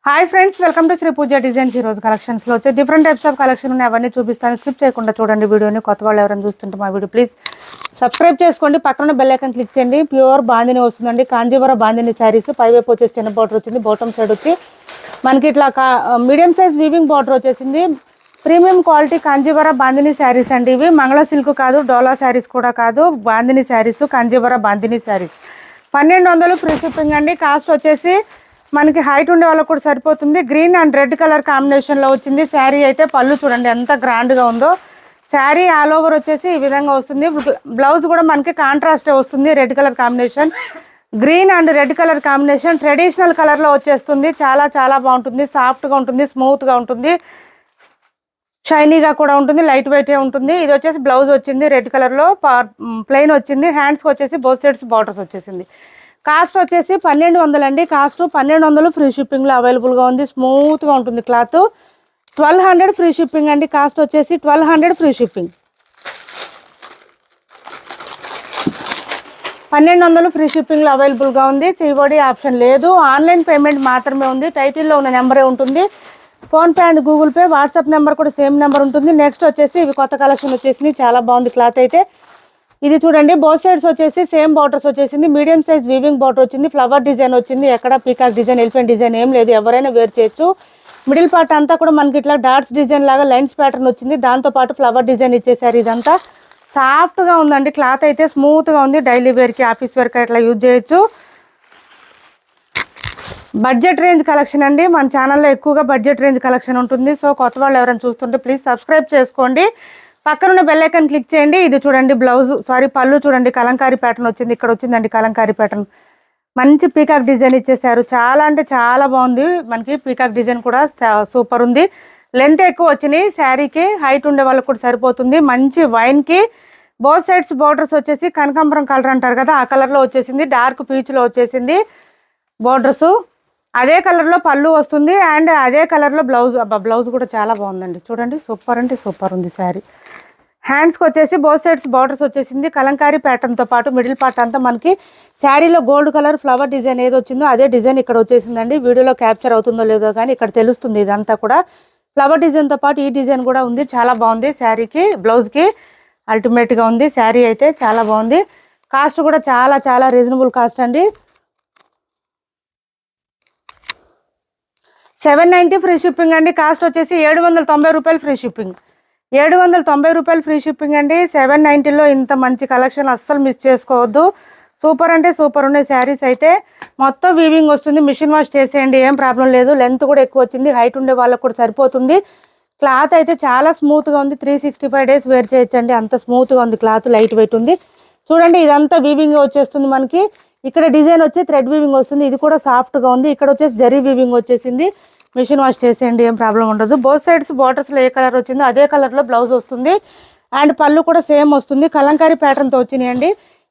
Hi friends, welcome to Shri Pooja designs. ఈ రోజు collections లో వచ్చే డిఫరెంట్ టైప్స్ ఆఫ్ కలెక్షన్ ఉన్నాయి. అవన్నీ చూపిస్తాను. స్కిప్ చేయకుండా చూడండి వీడియోని. కొత్త వాళ్ళు ఎవరైనా చూస్తుంటే మా వీడియో ప్లీజ్ సబ్స్క్రైబ్ చేసుకోండి. పక్కన బెల్ ఐకాన్ క్లిక్ చేయండి. ప్యూర్ బాందిని వస్తుందండి. కాంజీవరం బాందిని శారీస్. పైవైపు వచ్చేసి చిన్న బార్డర్ వచ్చింది. బాటమ్ సైడ్ వచ్చి మనకి ఇట్లా మీడియం సైజ్ వీవింగ్ బార్డర్ వచ్చేసింది. ప్రీమియం క్వాలిటీ కాంజీవరం బాందిని శారీస్ అండి. ఇవి మంగళ సిల్క్ కాదు, డోలా శారీస్ కూడా కాదు, బాందిని శారీస్, కాంజీవరం బాందిని శారీస్. 1200 ఫ్రీ షిప్పింగ్ అండి. కాస్ట్ వచ్చేసి మనకి హైట్ ఉండే వాళ్ళకు కూడా సరిపోతుంది. గ్రీన్ అండ్ రెడ్ కలర్ కాంబినేషన్లో వచ్చింది. శారీ అయితే పళ్ళు చూడండి ఎంత గ్రాండ్గా ఉందో. శారీ ఆల్ ఓవర్ వచ్చేసి ఈ విధంగా వస్తుంది. బ్లౌజ్ కూడా మనకి కాంట్రాస్టే వస్తుంది. Red colour combination, green and red colour combination traditional కలర్లో వచ్చేస్తుంది. చాలా చాలా బాగుంటుంది. సాఫ్ట్గా ఉంటుంది, స్మూత్గా ఉంటుంది, షైనీగా కూడా ఉంటుంది, లైట్ వెయిట్ ఉంటుంది. ఇది వచ్చేసి బ్లౌజ్ వచ్చింది రెడ్ కలర్లో, ప్లెయిన్ వచ్చింది. హ్యాండ్స్కి వచ్చేసి బోత్ సైడ్స్ బార్డర్స్ వచ్చేసింది. కాస్ట్ వచ్చేసి 1200 అండి. కాస్ట్ 1200 ఫ్రీ షిప్పింగ్లో అవైలబుల్గా ఉంది. స్మూత్గా ఉంటుంది క్లాత్. 1200 ఫ్రీ షిప్పింగ్ అండి. కాస్ట్ వచ్చేసి 1200 ఫ్రీ షిప్పింగ్. 1200 ఫ్రీ షిప్పింగ్లో అవైలబుల్గా ఉంది. సిఓడి ఆప్షన్ లేదు. ఆన్లైన్ పేమెంట్ మాత్రమే ఉంది. టైటిల్లో ఉన్న నెంబరే ఉంటుంది. PhonePe and Google pay, WhatsApp number కూడా సేమ్ నెంబర్ ఉంటుంది. నెక్స్ట్ వచ్చేసి ఇవి కొత్త కలెక్షన్ వచ్చేసి చాలా బాగుంది క్లాత్ అయితే. ఇది చూడండి, బోత్ సైడ్స్ వచ్చేసి సేమ్ బార్డర్స్ వచ్చేసింది. మీడియం సైజ్ వీవింగ్ బార్డర్ వచ్చింది. ఫ్లవర్ డిజైన్ వచ్చింది. ఎక్కడ పీకాక్ డిజైన్, ఎలిఫెంట్ డిజైన్ ఏం లేదు. ఎవరైనా వేర్ చేయొచ్చు. మిడిల్ పార్ట్ అంతా కూడా మనకి ఇట్లా డాట్స్ డిజైన్ లాగా లైన్స్ ప్యాటర్న్ వచ్చింది. దాంతోపాటు ఫ్లవర్ డిజైన్ ఇచ్చేసారు. ఇదంతా సాఫ్ట్గా ఉందండి. క్లాత్ అయితే స్మూత్గా ఉంది. డైలీ వేర్కి, ఆఫీస్ వేర్కి అట్లా యూజ్ చేయొచ్చు. బడ్జెట్ రేంజ్ కలెక్షన్ అండి. మన ఛానల్లో ఎక్కువగా బడ్జెట్ రేంజ్ కలెక్షన్ ఉంటుంది. సో కొత్త వాళ్ళు ఎవరైనా చూస్తుంటే ప్లీజ్ సబ్స్క్రైబ్ చేసుకోండి. పక్కనున్న బెల్ ఐకాన్ క్లిక్ చేయండి. ఇది చూడండి పళ్ళు చూడండి, కలంకారీ ప్యాటర్న్ వచ్చింది. ఇక్కడ వచ్చిందండి కలంకారీ ప్యాటర్న్. మంచి పీకాక్ డిజైన్ ఇచ్చేసారు. చాలా అంటే చాలా బాగుంది. మనకి పీకాక్ డిజైన్ కూడా సూపర్ ఉంది. లెంత్ ఎక్కువ వచ్చినాయి. శారీకి హైట్ ఉండే వాళ్ళకి కూడా సరిపోతుంది. మంచి వైన్కి బోత్ సైడ్స్ బార్డర్స్ వచ్చేసి కనకాంబరం కలర్ అంటారు కదా, ఆ కలర్లో వచ్చేసింది. డార్క్ పీచ్లో వచ్చేసింది బార్డర్స్. అదే కలర్లో పళ్ళు వస్తుంది అండ్ అదే కలర్లో బ్లౌజ్ కూడా చాలా బాగుందండి. చూడండి, సూపర్ అంటే సూపర్ ఉంది శారీ. హ్యాండ్స్కి వచ్చేసి బోత్ సైడ్స్ బార్డర్స్ వచ్చేసింది. కలంకారీ ప్యాటర్న్తో పాటు మిడిల్ పార్ట్ అంతా మనకి శారీలో గోల్డ్ కలర్ ఫ్లవర్ డిజైన్ ఏది వచ్చిందో అదే డిజైన్ ఇక్కడ వచ్చేసిందండి. వీడియోలో క్యాప్చర్ అవుతుందో లేదో కానీ ఇక్కడ తెలుస్తుంది. ఇదంతా కూడా ఫ్లవర్ డిజైన్తో పాటు ఈ డిజైన్ కూడా ఉంది. చాలా బాగుంది. శారీకి బ్లౌజ్కి అల్టిమేట్గా ఉంది. శారీ అయితే చాలా బాగుంది. కాస్ట్ కూడా చాలా చాలా రీజనబుల్ కాస్ట్ అండి. 790 ఫ్రీ షిప్పింగ్ అండి. కాస్ట్ వచ్చేసి 790 రూపాయలు ఫ్రీ షిప్పింగ్. 790 రూపాయలు ఫ్రీ షిప్పింగ్ అండి. 790లో ఇంత మంచి కలెక్షన్ అస్సలు మిస్ చేసుకోవద్దు. సూపర్ అంటే సూపర్ ఉన్నాయి శారీస్ అయితే. మొత్తం వీవింగ్ వస్తుంది. మిషన్ వాష్ చేసేయండి, ఏం ప్రాబ్లం లేదు. లెంత్ కూడా ఎక్కువ వచ్చింది. హైట్ ఉండే వాళ్ళకు కూడా సరిపోతుంది. క్లాత్ అయితే చాలా స్మూత్గా ఉంది. 365 డేస్ వేర్ చేయొచ్చండి. అంత స్మూత్గా ఉంది క్లాత్. లైట్ వెయిట్ ఉంది. చూడండి, ఇదంతా వీవింగ్ వచ్చేస్తుంది మనకి. ఇక్కడ డిజైన్ వచ్చి థ్రెడ్ వీవింగ్ వస్తుంది. ఇది కూడా సాఫ్ట్గా ఉంది. ఇక్కడ వచ్చేసి జరీ వీవింగ్ వచ్చేసింది. మిషన్ వాష్ చేసేయండి, ఏం ప్రాబ్లం ఉండదు. బోత్ సైడ్స్ బార్డర్స్లో ఏ కలర్ వచ్చిందో అదే కలర్లో బ్లౌజ్ వస్తుంది అండ్ పళ్ళు కూడా సేమ్ వస్తుంది. కలంకారీ ప్యాటర్న్తో వచ్చినాయండి.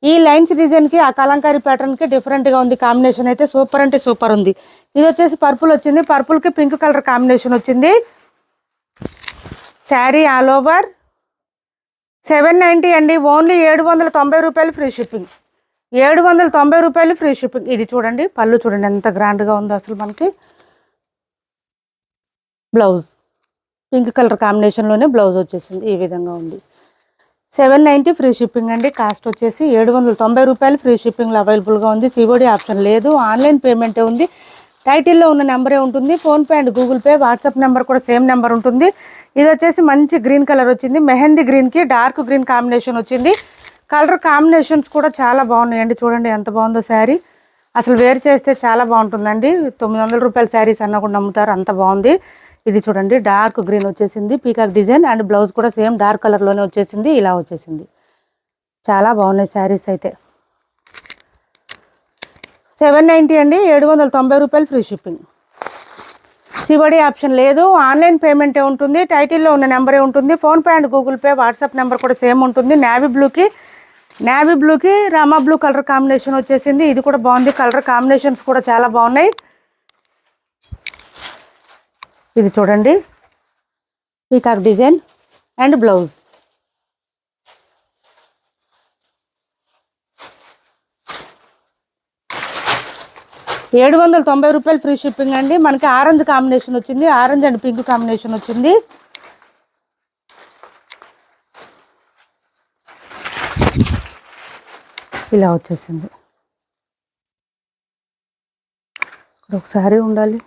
ఈ లైన్స్ డిజైన్కి ఆ కలంకారీ ప్యాటర్న్కి డిఫరెంట్గా ఉంది. కాంబినేషన్ అయితే సూపర్ అంటే సూపర్ ఉంది. ఇది వచ్చేసి పర్పుల్ వచ్చింది. పర్పుల్కి పింక్ కలర్ కాంబినేషన్ వచ్చింది. శారీ ఆల్ ఓవర్ 790 అండి. ఓన్లీ 790 రూపాయలు ఫ్రీ షిప్పింగ్. 790 రూపాయలు ఫ్రీ షిప్పింగ్. ఇది చూడండి, పళ్ళు చూడండి ఎంత గ్రాండ్గా ఉందో అసలు. మనకి బ్లౌజ్ పింక్ కలర్ కాంబినేషన్లోనే బ్లౌజ్ వచ్చేసింది. ఈ విధంగా ఉంది. 790 ఫ్రీ షిప్పింగ్ అండి. కాస్ట్ వచ్చేసి 790 రూపాయలు ఫ్రీ షిప్పింగ్లో అవైలబుల్గా ఉంది. సిఓడి ఆప్షన్ లేదు. ఆన్లైన్ పేమెంటే ఉంది. టైటిల్లో ఉన్న నెంబరే ఉంటుంది. PhonePe and Google pay, WhatsApp number కూడా సేమ్ నెంబర్ ఉంటుంది. ఇది వచ్చేసి మంచి గ్రీన్ కలర్ వచ్చింది. మెహందీ గ్రీన్కి డార్క్ గ్రీన్ కాంబినేషన్ వచ్చింది. కలర్ కాంబినేషన్స్ కూడా చాలా బాగున్నాయండి. చూడండి ఎంత బాగుందో శారీ. అసలు వేర్ చేస్తే చాలా బాగుంటుందండి. 900 రూపాయల శారీస్ అన్న కూడా నమ్ముతారు, అంత బాగుంది. ఇది చూడండి, డార్క్ గ్రీన్ వచ్చేసింది. పీకాక్ డిజైన్ అండ్ బ్లౌజ్ కూడా సేమ్ డార్క్ కలర్లోనే వచ్చేసింది. ఇలా వచ్చేసింది. చాలా బాగున్నాయి శారీస్ అయితే. 790 అండి. 790 రూపాయలు ఫ్రీ షిప్పింగ్. సివడి ఆప్షన్ లేదు. ఆన్లైన్ పేమెంటే ఉంటుంది. టైటిల్లో ఉన్న నెంబరే ఉంటుంది. PhonePe and Google pay, WhatsApp number కూడా సేమ్ ఉంటుంది. నేవీ బ్లూకి రామా బ్లూ కలర్ కాంబినేషన్ వచ్చేసింది. ఇది కూడా బాగుంది. కలర్ కాంబినేషన్స్ కూడా చాలా బాగున్నాయి. ఇది చూడండి, పీకాక్ డిజైన్ అండ్ బ్లౌజ్. రూ. 790 ఫ్రీ షిప్పింగ్ అండి. మనకి ఆరెంజ్ కాంబినేషన్ వచ్చింది, ఆరెంజ్ అండ్ పింక్ కాంబినేషన్ వచ్చింది. ఇలా వచ్చేసింది. ఒకసారి ఉండాలి.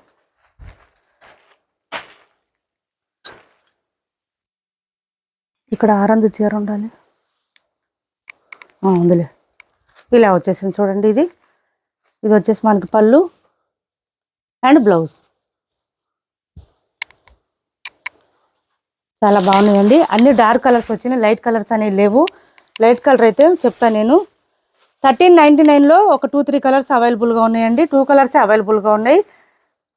ఇక్కడ ఆరెంజ్ చీర ఉండాలి. ఉందిలే. ఇలా వచ్చేసింది చూడండి. ఇది వచ్చేసి మనకి పళ్ళు అండ్ బ్లౌజ్. చాలా బాగున్నాయండి. అన్ని డార్క్ కలర్స్ వచ్చినాయి, లైట్ కలర్స్ అనేవి లేవు. లైట్ కలర్ అయితే చెప్తాను నేను. 1399లో ఒక 2-3 కలర్స్ అవైలబుల్గా ఉన్నాయండి. 2 కలర్స్ అవైలబుల్గా ఉన్నాయి.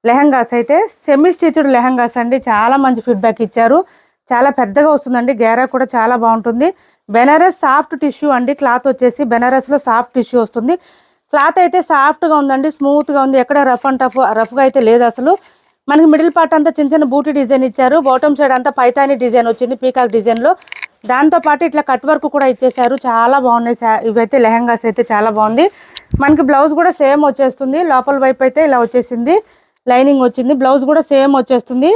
లెహంగాస్ అయితే సెమీ స్టిచ్డ్ లెహంగాస్ అండి. చాలా మంచి ఫీడ్బ్యాక్ ఇచ్చారు. చాలా పెద్దగా వస్తుందండి. గేరా కూడా చాలా బాగుంటుంది. బెనారస్ సాఫ్ట్ టిష్యూ అండి. క్లాత్ వచ్చేసి బెనారస్లో సాఫ్ట్ టిష్యూ వస్తుంది. క్లాత్ అయితే సాఫ్ట్గా ఉందండి, స్మూత్గా ఉంది. ఎక్కడ రఫ్గా అయితే లేదు అసలు. మనకి మిడిల్ పార్ట్ అంతా చిన్న చిన్న బూటీ డిజైన్ ఇచ్చారు. బాటమ్ సైడ్ అంతా పైతాని డిజైన్ వచ్చింది పీకాక్ డిజైన్లో. దాంతోపాటు ఇట్లా కట్ వర్క్ కూడా ఇచ్చేసారు. చాలా బాగున్నాయి ఇవైతే. లెహంగాస్ అయితే చాలా బాగుంది. మనకి బ్లౌజ్ కూడా సేమ్ వచ్చేస్తుంది. లోపల వైపు అయితే ఇలా వచ్చేసింది, లైనింగ్ వచ్చింది. బ్లౌజ్ కూడా సేమ్ వచ్చేస్తుంది.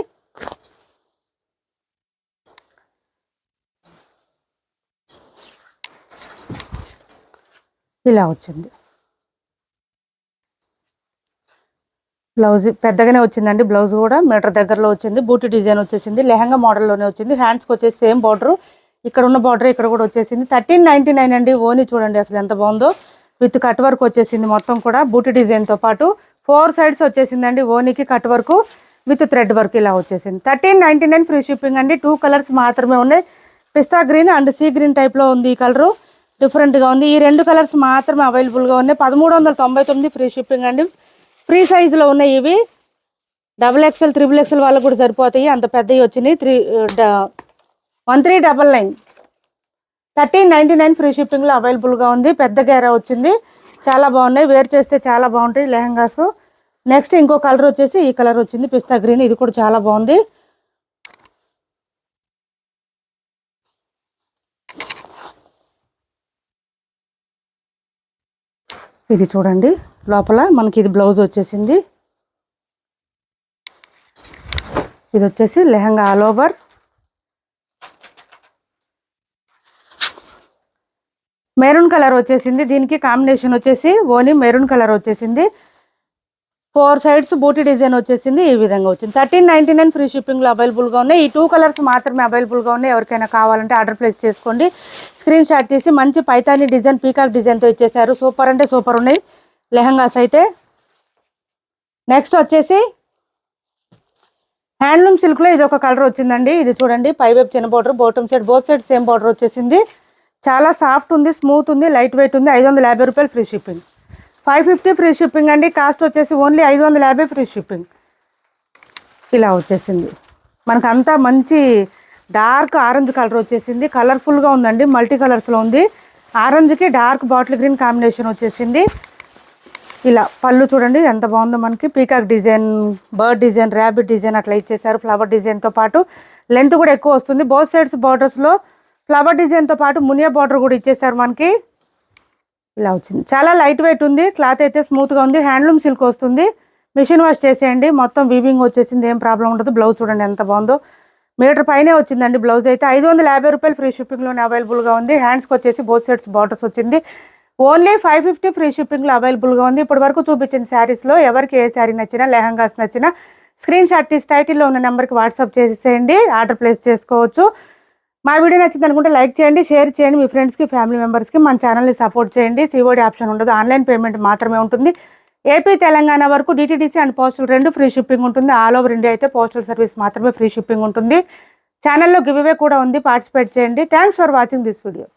ఇలా వచ్చింది. బ్లౌజ్ పెద్దగానే వచ్చిందండి. బ్లౌజ్ కూడా మీటర్ దగ్గరలో వచ్చింది. బూటీ డిజైన్ వచ్చేసింది. లెహంగా మోడల్లోనే వచ్చింది. హ్యాండ్స్కి వచ్చేసి సేమ్ బార్డర్, ఇక్కడ ఉన్న బార్డర్ ఇక్కడ కూడా వచ్చేసింది. 1399 అండి. ఓని చూడండి అసలు ఎంత బాగుందో. విత్ కట్ వర్క్ వచ్చేసింది మొత్తం కూడా బూటీ డిజైన్తో పాటు. 4 సైడ్స్ వచ్చేసిందండి ఓనికి cut work with thread work ఇలా వచ్చేసింది. 1399 ఫ్రీ షిప్పింగ్ అండి. 2 కలర్స్ మాత్రమే ఉన్నాయి. పిస్తా గ్రీన్ అండ్ సీ గ్రీన్ టైప్లో ఉంది. ఈ కలరు డిఫరెంట్గా ఉంది. ఈ 2 కలర్స్ మాత్రమే అవైలబుల్గా ఉన్నాయి. 1399 ఫ్రీ షిప్పింగ్ అండి. ఫ్రీ సైజులో ఉన్నాయి ఇవి. XXL, XXL వాళ్ళకు కూడా సరిపోతాయి. అంత పెద్దవి వచ్చినాయి. 1399 1399 ఫ్రీ షిప్పింగ్లో అవైలబుల్గా ఉంది. పెద్ద గేరా వచ్చింది. చాలా బాగున్నాయి. వేర్ చేస్తే చాలా బాగుంటాయి లెహంగాస్. నెక్స్ట్ ఇంకో కలర్ వచ్చేసి ఈ కలర్ వచ్చింది పిస్తా గ్రీన్. ఇది కూడా చాలా బాగుంది. ఇది చూడండి. లోపల మనకి ఇది బ్లౌజ్ వచ్చేసింది. ఇది వచ్చేసి lehenga all over. Maroon colour వచ్చేసింది. దీనికి కాంబినేషన్ వచ్చేసి ఓని మెరూన్ కలర్ వచ్చేసింది. 4 సైడ్స్ బూటీ డిజైన్ వచ్చేసింది. ఈ విధంగా వచ్చింది. 1399 ఫ్రీ షిప్పింగ్లో అవైలబుల్గా ఉన్నాయి. ఈ 2 కలర్స్ మాత్రమే అవైలబుల్గా ఉన్నాయి. ఎవరికైనా కావాలంటే ఆర్డర్ ప్లేస్ చేసుకోండి. స్క్రీన్ షాట్ తీసి మంచి పైతాని డిజైన్ పీకాక్ డిజైన్తో ఇచ్చేసారు. సూపర్ అంటే సూపర్ ఉన్నాయి లెహంగాస్ అయితే. నెక్స్ట్ వచ్చేసి హ్యాండ్లూమ్ సిల్క్లో ఇది ఒక కలర్ వచ్చిందండి. ఇది చూడండి. పైవైపు చిన్న border, bottom side both side same border వచ్చేసింది. చాలా సాఫ్ట్ ఉంది, స్మూత్ ఉంది, లైట్ వెయిట్ ఉంది. 550 రూపాయలు ఫ్రీ షిప్పింగ్. 550 ఫ్రీ షిప్పింగ్ అండి. కాస్ట్ వచ్చేసి ఓన్లీ 550 ఫ్రీ షిప్పింగ్. ఇలా వచ్చేసింది. మనకు అంతా మంచి డార్క్ ఆరెంజ్ కలర్ వచ్చేసింది. కలర్ఫుల్గా ఉందండి. మల్టీ కలర్స్లో ఉంది. ఆరెంజ్కి డార్క్ బాటిల్ గ్రీన్ కాంబినేషన్ వచ్చేసింది. ఇలా పళ్ళు చూడండి ఎంత బాగుందో. మనకి peacock design, bird design, rabbit design అట్లా ఇచ్చేసారు. ఫ్లవర్ డిజైన్తో పాటు లెంత్ కూడా ఎక్కువ వస్తుంది. బోత్ సైడ్స్ బార్డర్స్లో ఫ్లవర్ డిజైన్తో పాటు మునియా బార్డర్ కూడా ఇచ్చేసారు మనకి. ఇలా వచ్చింది. చాలా లైట్ వెయిట్ ఉంది. క్లాత్ అయితే స్మూత్గా ఉంది. హ్యాండ్లూమ్ సిల్క్ వస్తుంది. మిషన్ వాష్ చేసేయండి. మొత్తం వీవింగ్ వచ్చేసింది. ఏం ప్రాబ్లం ఉండదు. బ్లౌజ్ చూడండి ఎంత బాగుందో. మీటర్ పైనే వచ్చిందండి బ్లౌజ్ అయితే. 550 రూపాయలు ఫ్రీ షిప్పింగ్లోనే అవైలబుల్గా ఉంది. హ్యాండ్స్కి వచ్చేసి బోత్ సైడ్స్ బార్డర్స్ వచ్చింది. ఓన్లీ 550 ఫ్రీ షిప్పింగ్లో అవైలబుల్గా ఉంది. ఇప్పటి వరకు చూపించిన శారీస్లో ఎవరికి ఏ శారీ నచ్చినా, లెహంగాస్ నచ్చినా స్క్రీన్ షాట్ తీసి టైటిల్లో ఉన్న నెంబర్కి వాట్సాప్ చేసేయండి. ఆర్డర్ ప్లేస్ చేసుకోవచ్చు. మా వీడియో నచ్చింది అనుకుంటే లైక్ చేయండి, షేర్ చేయండి. మీ ఫ్రెండ్స్కి, ఫ్యామిలీ మెంబర్స్కి మన ఛానల్ని సపోర్ట్ చేయండి. సిఓడి ఆప్షన్ ఉండదు. ఆన్లైన్ పేమెంట్ మాత్రమే ఉంటుంది. ఏపీ, తెలంగాణ వరకు DTDC and postal 2 free shipping ఉంటుంది. ఆల్ ఓవర్ ఇండియా అయితే పోస్టల్ సర్వీస్ మాత్రమే ఫ్రీ షిప్పింగ్ ఉంటుంది. ఛానల్లో గివ్ అవే కూడా ఉంది. పార్టిసిపేట్ చేయండి. Thanks for watching this video.